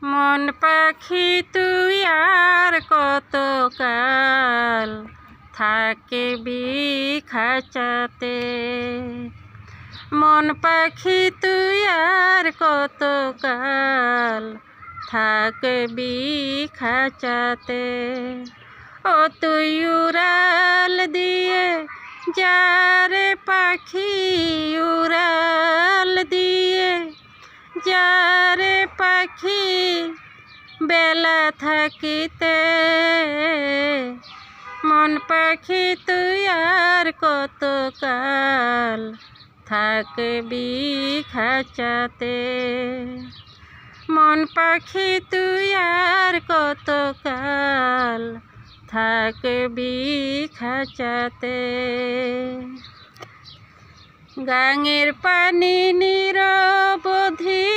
মন পাখি তুই আর কতকাল থাকবি খাঁচাতে। মন পাখি তুই আর কতকাল থাকবি খাঁচাতে। ও তুই উড়াল দিয়ে যারে পাখি, উড়াল দিয়ে যারে পাখি বেলা থাকিতে। মন পাখি তুই আর কতকাল থাকবি খাঁচাতে। মন পাখি তুই আর কতকাল থাকবি খাঁচাতে। গাঙের পানি নিরবধি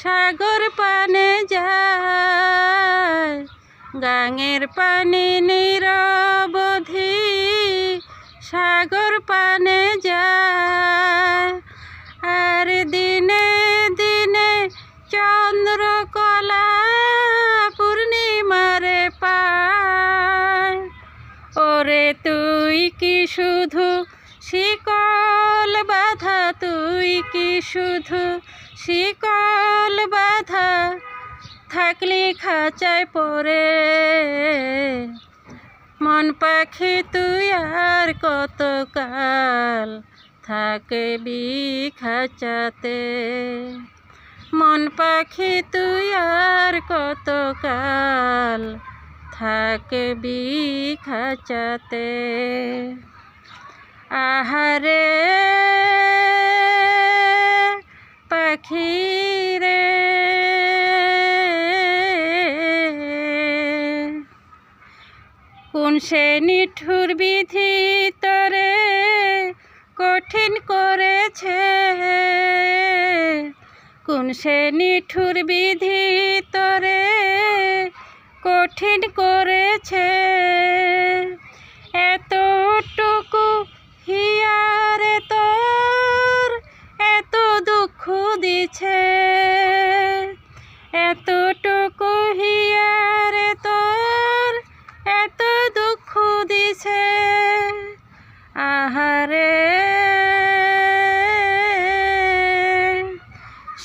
সাগর পানে যায়। গাঙের পানি নিরবধি সাগর পানে যায়। আর দিনে দিনে চন্দ্রকলা পূর্ণিমারে পায়। ওরে তুই কি শুধু শিকল বাঁধা, তুই কি শুধু শিকল বাঁধা থাকলি খাঁচায় পড়ে। মন পাখি তুই আর কতকাল থাকবি খাঁচাতে। মন পাখি তুই আর কতকাল থাকবি খাঁচাতে। আহারে পাখি রে, কোন সে নিঠুর বিধি তরে কঠিন করেছে। কোন সে নিঠুর বিধি তরে কঠিন করেছে। এতটুকু হিয়ারে তোর এত দুঃখ দিছে। এতটুকু হিয়ারে তোর এত দুঃখ দিছে। আহারে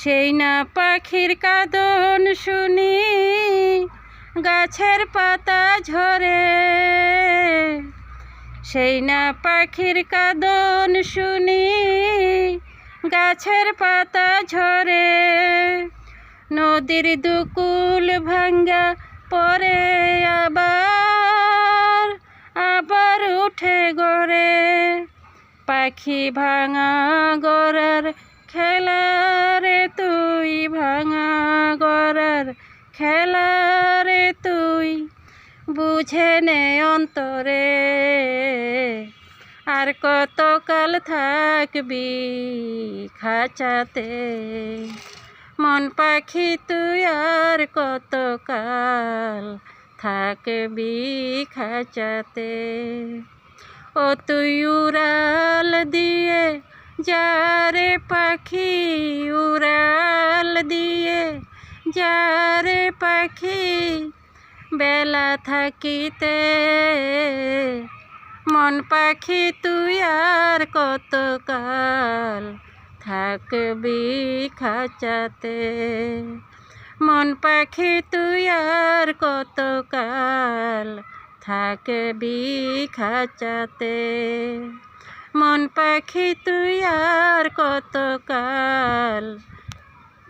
সেই না পাখির কাঁদন শুনি গাছের পাতা ঝরে। সেই না পাখির কাঁদন শুনি গাছের পাতা ঝরে। নদীর দুকুল ভাঙ্গা পরে আবার আবার উঠে গড়ে। পাখি ভাঙা গড়ার খেলা রে তুই, ভাঙা গড়ার খেলা রে তুই বুঝে নে অন্তরে। আর কতকাল থাকবি খাঁচাতে। মন পাখি তুই আর কতকাল থাকবি খাঁচাতে। ও তুই উড়াল দিয়ে যারে পাখি, উড়াল দিয়ে যারে পাখি বেলা থাকিতে। মন পাখি তুই আর কতকাল থাকবি খাঁচাতে। মন পাখি তুই আর কতকাল থাকবি খাঁচাতে। মন পাখি তুই আর কতকাল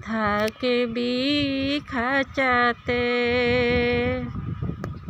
থাকবি খাঁচাতে।